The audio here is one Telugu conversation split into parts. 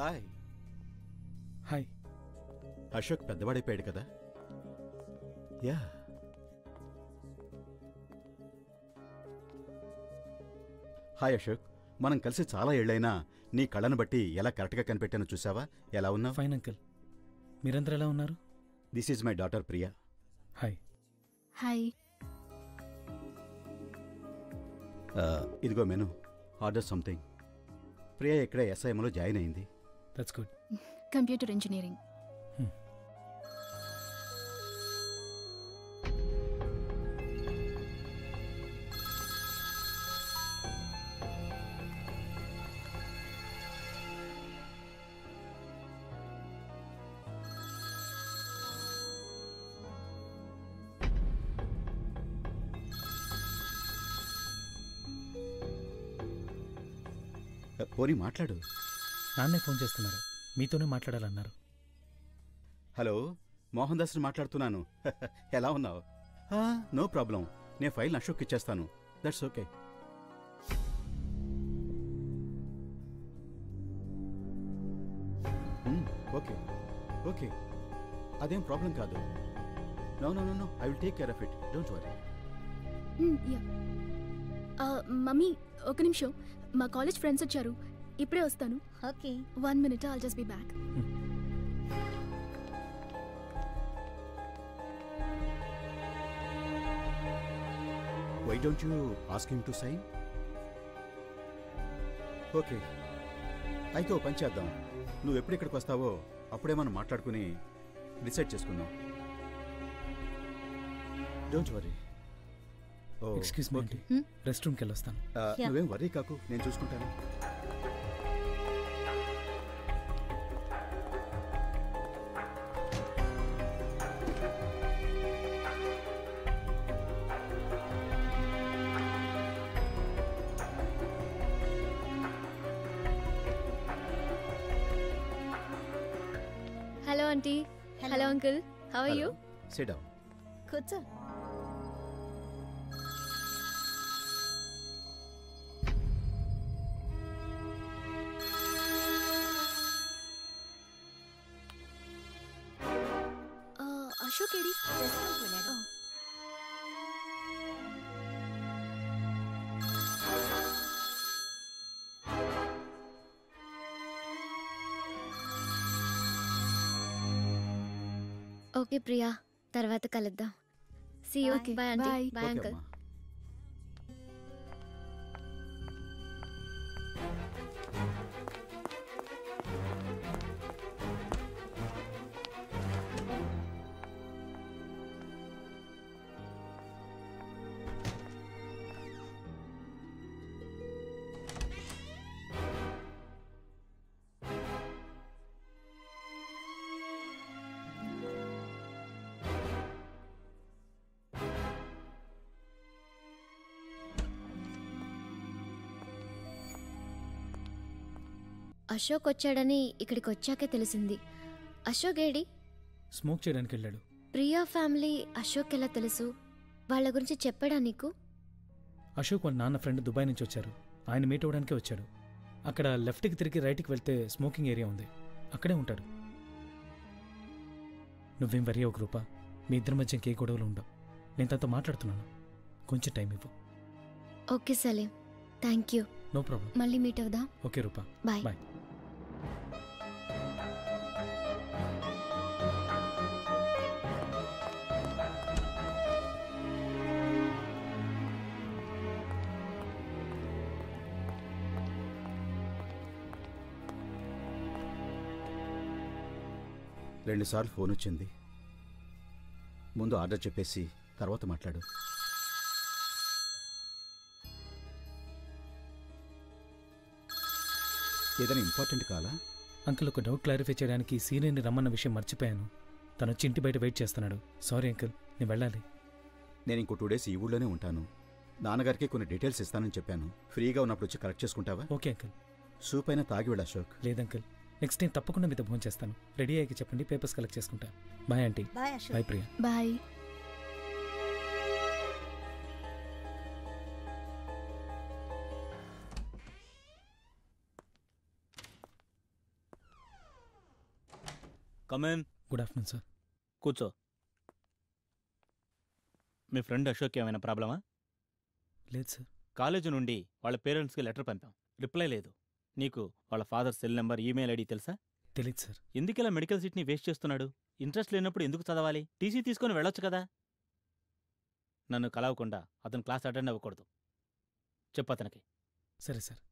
హాయ్. హాయ్. అశోక్ పెద్దవాడైపోయాడు కదా. యా. హాయ్ అశోక్, మనం కలిసి చాలా ఏళ్ళైనా నీ కళ్ళను బట్టి ఎలా కరెక్ట్గా కనిపెట్టానో చూసావా? ఎలా ఉన్నావు? Fine uncle. మీరందరూ ఎలా ఉన్నారు? This is my daughter Priya. Hi. Hi. ఇదిగో మెను, ఆర్డర్ సంథింగ్. ప్రియా ఇక్కడే ఎస్ఐఎంలో జాయిన్ అయింది. That's good. Computer engineering. పోనీ మాట్లాడు. నాన్నే ఫోన్ చేస్తున్నారు, మీతోనే మాట్లాడాలన్నారు. హలో, మోహన్ దాస్ని మాట్లాడుతున్నాను. ఎలా ఉన్నావు? నో ప్రాబ్లం, నేను ఫైల్ అశోక్ ఇచ్చేస్తాను. That's okay. ఓకే ఓకే, అదేం ప్రాబ్లం కాదు. No no no no, I will take care of it, don't worry. Mummy, ఒక నిమిషం, మా కాలేజ్ ఫ్రెండ్స్ వచ్చారు, ఇప్పుడే వస్తాను. Okay. 1 minute, I'll just be back. Why don't you ask him to sign? Okay, అయితే ఓ పని చేద్దాం. నువ్వు ఎప్పుడు ఇక్కడికి వస్తావో అప్పుడే మనం మాట్లాడుకుని డిసైడ్ చేసుకుందాం. Don't worry. Excuse me aunty, rest రూమ్కి వెళ్ళొస్తాను. నువ్వేం వరీ కాకు, నేను చూసుకుంటాను. Hello aunty. Hello uncle. How are you? Sit down. కూర్చో. అశోక్ ఏడి? ఓకే ప్రియా, తర్వాత కలుద్దాం. See you. Bye aunty. Bye okay uncle. అమ్మా. అశోక్ వచ్చాడని ఇక్కడికి వచ్చాకే తెలిసింది. అశోక్ ఏడి? స్మోక్ చేయడానికి వెళ్ళాడు. ప్రియా ఫ్యామిలీ అశోక్ ఎలా తెలుసు? వాళ్ళ గురించి చెప్పాడా నీకు? అశోక్ వాళ్ళ నాన్న ఫ్రెండ్ దుబాయ్ నుంచి వచ్చారు, ఆయన మీట్ అవ్వడానికే వచ్చాడు. అక్కడ లెఫ్ట్కి తిరిగి రైట్కి వెళ్తే స్మోకింగ్ ఏరియా ఉంది, అక్కడే ఉంటాడు. నువ్వేం వరి ఒక రూపా, మీ ఇద్దరి మధ్య ఇంకే గొడవలు ఉండవు. నేను తనతో మాట్లాడుతున్నాను, కొంచెం టైం ఇవ్వు. Okay Salim, thank you. No problem. మళ్ళీ మీట్ అవుదాం. Okay Rupa, bye. బాయ్. రెండుసార్లు ఫోన్ వచ్చింది. ముందు ఆర్డర్ చెప్పేసి తర్వాత మాట్లాడు. ఏదైనా ఇంపార్టెంట్ కాలా? అంకుల్, ఒక డౌట్ క్లారిఫై చేయడానికి సీనియర్ని రమ్మన్న విషయం మర్చిపోయాను. తను వచ్చి ఇంటి బయట వెయిట్ చేస్తున్నాడు. సారీ అంకుల్, నేను వెళ్ళాలి. నేను ఇంకో 2 days ఈ ఊళ్ళోనే ఉంటాను. నాన్నగారికి కొన్ని డీటెయిల్స్ ఇస్తానని చెప్పాను. ఫ్రీగా ఉన్నప్పుడు వచ్చి కరెక్ట్ చేసుకుంటావా? Okay uncle. సూప్ అయినా తాగి వెళ్ళ అశోక్. లేదంకుల్, నెక్స్ట్ టైం తప్పకుండా మీతో ఫోన్ చేస్తాను. రెడీ అయ్యాక చెప్పండి, పేపర్స్ కలెక్ట్ చేసుకుంటా. Bye aunty. Bye Ashok. Bye Priya. Bye. Come in. Good afternoon sir. కూర్చో. మీ ఫ్రెండ్ అశోక్ ఏమైనా ప్రాబ్లమా? లేదు సార్. కాలేజీ నుండి వాళ్ళ పేరెంట్స్కి లెటర్ పంపాం, రిప్లై లేదు. నీకు వాళ్ళ father cell number, email ID తెలుసా? తెలీదు సార్. ఎందుకిలా మెడికల్ సీట్ని వేస్ట్ చేస్తున్నాడు? ఇంట్రెస్ట్ లేనప్పుడు ఎందుకు చదవాలి? టీసీ తీసుకొని వెళ్ళొచ్చు కదా. నన్ను కలవకుండా అతను క్లాస్ అటెండ్ అవ్వకూడదు. చెప్పు అతనికి. సరే సార్.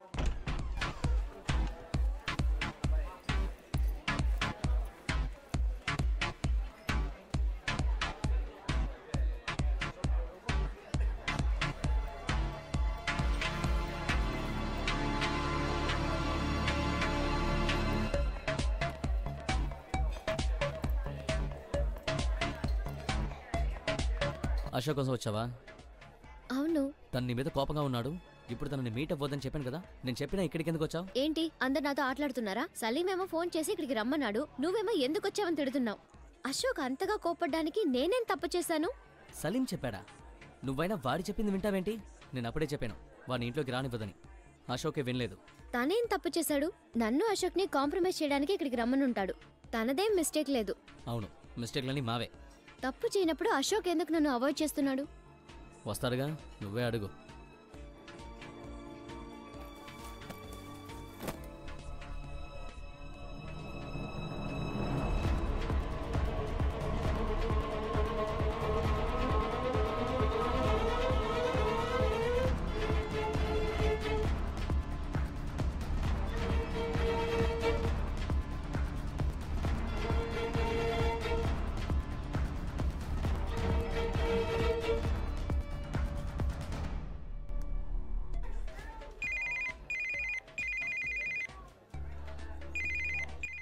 అశోక్ కోసం వచ్చావా? అవును. తను నీ మీద కోపంగా ఉన్నాడు. ఇప్పుడు తనని మీట్ అవ్వద్దని చెప్పాను కదా. నేను చెప్పినా ఇక్కడికి ఎందుకు వచ్చావు? ఏంటి అందరు నాతో ఆటలాడుతున్నారా? సలీమేమో ఫోన్ చేసి ఇక్కడికి రమ్మన్నాడు, నువ్వేమో ఎందుకు వచ్చావని తిడుతున్నావు. అశోక్ అంతగా కోపడ్డానికి నేనేం తప్పు చేశాను? సలీం చెప్పాడా? నువ్వైనా వాడి చెప్పింది వింటావేంటి? నేను అప్పుడే చెప్పాను వాడిని ఇంట్లోకి రానివ్వదని. అశోకే వినలేదు. తనేం తప్పు చేశాడు? నన్ను అశోక్ని కాంప్రమైజ్ చేయడానికి ఇక్కడికి రమ్మనుంటాడు. తనదేం మిస్టేక్ లేదు. అవును, మిస్టేక్లన్నీ మావే. తప్పు చేయనప్పుడు అశోక్ ఎందుకు నన్ను అవాయిడ్ చేస్తున్నాడు? వస్తాడుగా, నువ్వే అడుగు.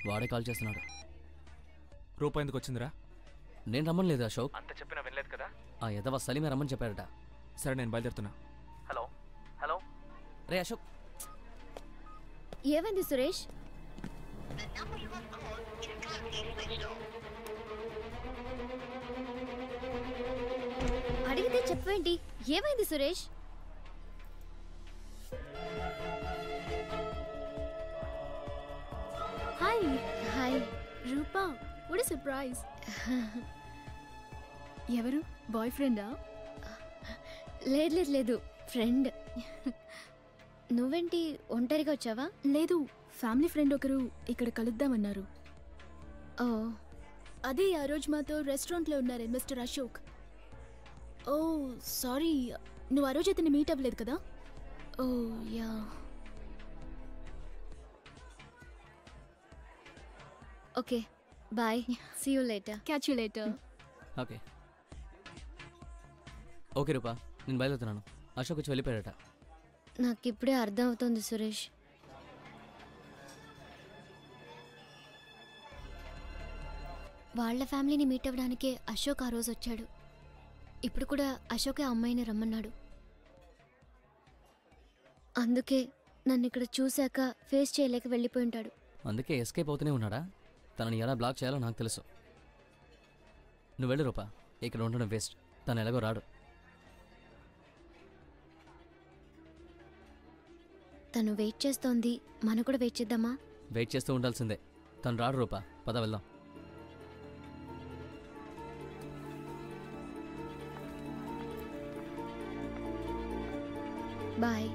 వాడే కాల్ చేస్తున్నాడు. రూపా ఎందుకు వచ్చిందిరా? నేను రమ్మలేదు అశోక్. అంత చెప్పినా వినలేదు కదా. ఆ ఎదవ సలీమే రమ్మని చెప్పాడట. సరే నేను బయలుదేరుతున్నా. Hello hello. రే అశోక్. ఏమైంది సురేష్? అడిగితే చెప్పేంటి? ఏమైంది Suresh? Hi hi. Rupa, what a surprise. ఎవరు? బాయ్ ఫ్రెండా? లేదు లేదు లేదు, ఫ్రెండ్. నువ్వేంటి ఒంటరిగా వచ్చావా? లేదు, ఫ్యామిలీ ఫ్రెండ్ ఒకరు ఇక్కడ కలుద్దామన్నారు. ఓ, అదే ఆ రోజు మాతో రెస్టారెంట్లో ఉన్నారే మిస్టర్ అశోక్. ఓ సారీ, నువ్వు ఆ రోజు అతన్ని మీట్ అవ్వలేదు కదా. Oh yeah. Okay bye, see you later. Catch you later. Okay okay Rupa, నేను బయలుదేరుతున్నాను. అశోక్ వచ్చి వెళ్ళిపోయాడట. నాకు ఇప్పుడే అర్థం అవుతుంది సురేష్. వాళ్ళ ఫ్యామిలీని మీట్ అవ్వడానికే అశోక్ ఆ రోజు వచ్చాడు. ఇప్పుడు కూడా అశోకే అమ్మాయిని రమ్మన్నాడు. అందుకే నన్ను ఇక్కడ చూశాక ఫేస్ చేయలేక వెళ్ళిపోయి ఉంటాడు. అందుకే ఎస్కేప్ అవుతూనే ఉన్నాడా? తనని ఎలా బ్లాక్ చేయాలో నాకు తెలుసు. నువ్వు వెళ్ళు రూపా, ఇక్కడ ఉండడం వేస్ట్. తను ఎలాగో రాడు. తను వెయిట్ చేస్తోంది, మనం కూడా వెయిట్ చేద్దామా? వెయిట్ చేస్తూ ఉండాల్సిందే. తను రాడు రూపా, పద వెళ్దాం. బాయ్.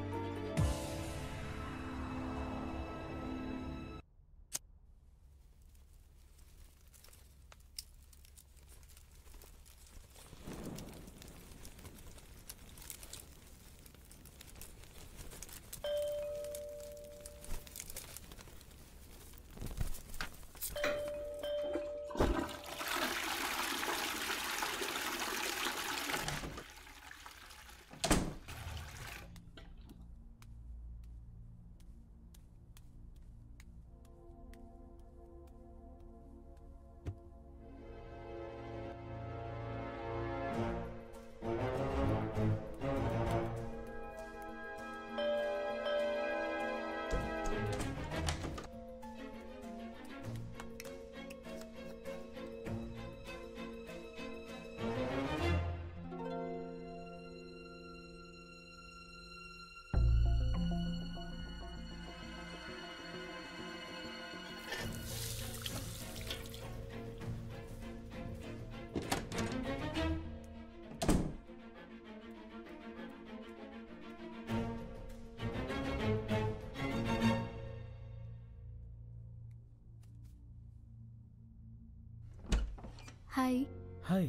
హాయ్. హాయ్.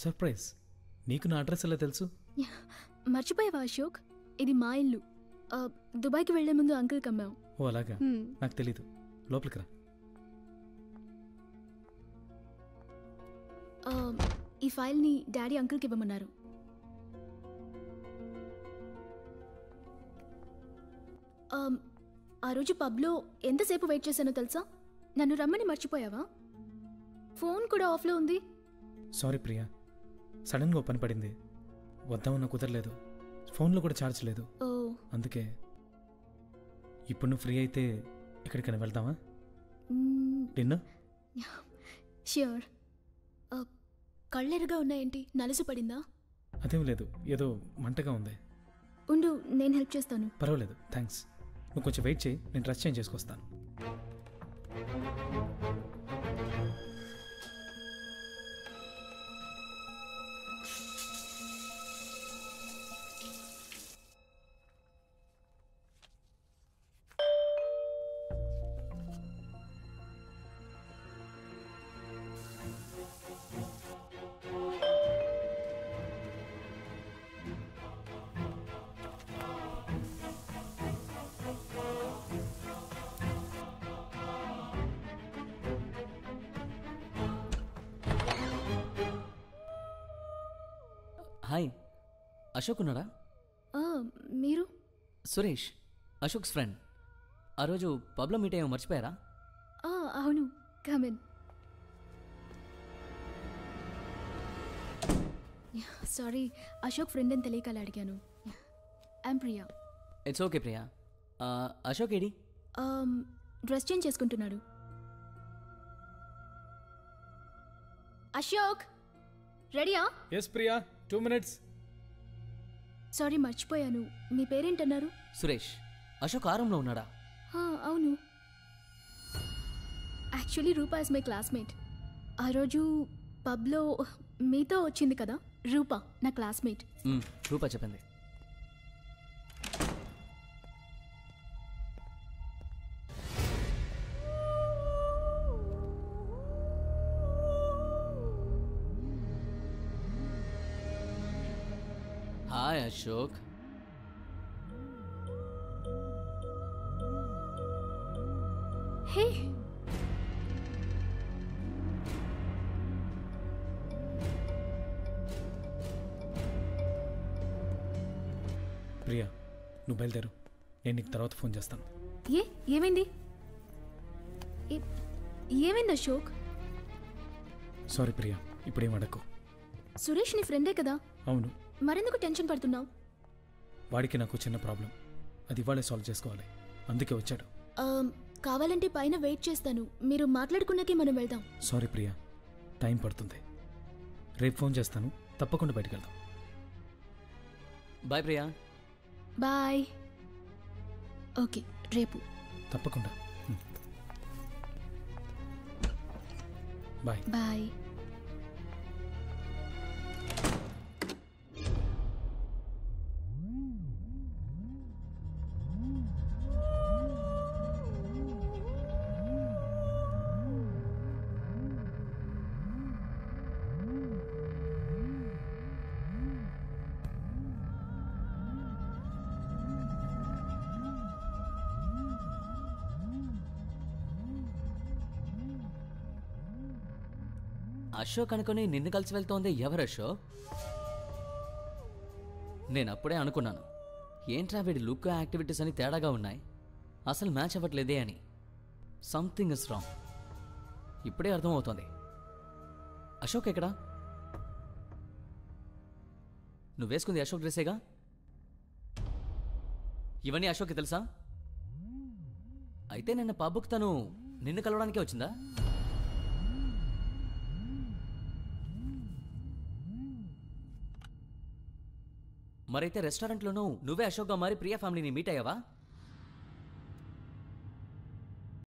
సర్ప్రైజ్. నీకు నా అడ్రస్ ఎలా తెలుసు? మర్చిపోయావా అశోక్? ఇది మా ఇల్లు. దుబాయ్కి వెళ్లే ముందు అంకుల్కి అమ్మాం. ఓ అలాగా, నాకు తెలీదు. లోపలికి రా. ఈ ఫైల్ని డాడీ అంకుల్కి ఇవ్వమన్నారు. ఆ రోజు పబ్లో ఎంతసేపు వెయిట్ చేశానో తెలుసా? నన్ను రమ్మని మర్చిపోయావా? ఫోన్ కూడా ఆఫ్లో ఉంది. సారీ ప్రియా, సడన్గా పని పడింది. వద్దామన్నా కుదరలేదు. ఫోన్లో కూడా ఛార్జ్ లేదు. ఓ అందుకే. ఇప్పుడు నువ్వు ఫ్రీ అయితే ఎక్కడికైనా వెళ్దామా? డిన్నర్? ష్యూర్. కళ్ళెరుగా ఉన్నాయేంటి? నలుసు పడిందా? అదేం లేదు, ఏదో మంటగా ఉంది. ఉండు, నేను హెల్ప్ చేస్తాను. పర్వాలేదు, థ్యాంక్స్. నువ్వు కొంచెం వెయిట్ చేయి, నేను డ్రెస్ చేంజ్ చేసుకొస్తాను. హాయ్, అశోక్ ఉన్నాడా? మీరు? సురేష్, అశోక్స్ ఫ్రెండ్. ఆ రోజు పబ్లో మీట్ అయ్యో మర్చిపోయారా? అవును, కమిన్. సారీ, అశోక్ ఫ్రెండ్ అని తెలియక అలా అడిగాను. I'm Priya. It's okay Priya. Ashok AD? Dress change చేసుకుంటున్నాడు. అశోక్ రెడీయా? Yes Priya, 2 minutes. సారీ, మర్చిపోయాను. మీ పేరేంటన్నారు? సురేష్. అశోక్ ఆరంలో ఉన్నాడా? అవును. Actually Rupa is my classmate. ఆ రోజు పబ్లో మీతో వచ్చింది కదా, రూపా నా క్లాస్మేట్. రూపా చెప్పింది. హాయ్ అశోక్. హే, ప్రియా, నువ్వు బయలుదేరు. నేను నీకు తర్వాత ఫోన్ చేస్తాను. ఏమైంది? ఏమైంది అశోక్? సారీ ప్రియా, ఇప్పుడేం అడక్కు. సురేష్ నీ ఫ్రెండే కదా? అవును. మరెందుకు టెన్షన్ పడుతున్నావు? వాడికి నాకు చిన్న ప్రాబ్లం, అది ఇవాళే సాల్వ్ చేసుకోవాలి. అందుకే వచ్చాడు. కావాలంటే పైన వెయిట్ చేస్తాను. మీరు మాట్లాడుకున్నాకే మనం వెళ్దాం. సారీ ప్రియా, టైం పడుతుంది. రేపు ఫోన్ చేస్తాను, తప్పకుండా బయటికి వెళ్దాం. బాయ్ ప్రియా. బాయ్. ఓకే, రేపు తప్పకుండా. బాయ్. బాయ్. అశోక్ అనుకుని నిన్ను కలిసి వెళ్తోంది ఎవరు అశోక్? నేను అప్పుడే అనుకున్నాను, ఏంట్రా వీడి లుక్ యాక్టివిటీస్ అని తేడాగా ఉన్నాయి, అసలు మ్యాచ్ అవ్వట్లేదే అని. Something is wrong. ఇప్పుడే అర్థమవుతోంది. అశోక్ ఎక్కడా? నువ్వు వేసుకుంది అశోక్ డ్రెస్సేగా? ఇవన్నీ అశోక్కి తెలుసా? అయితే నిన్న పబ్కి తను నిన్ను కలవడానికే వచ్చిందా? మరైతే రెస్టారెంట్లోనూ నువ్వే అశోక్గా మారి ప్రియా ఫ్యామిలీని మీట్ అయ్యావా?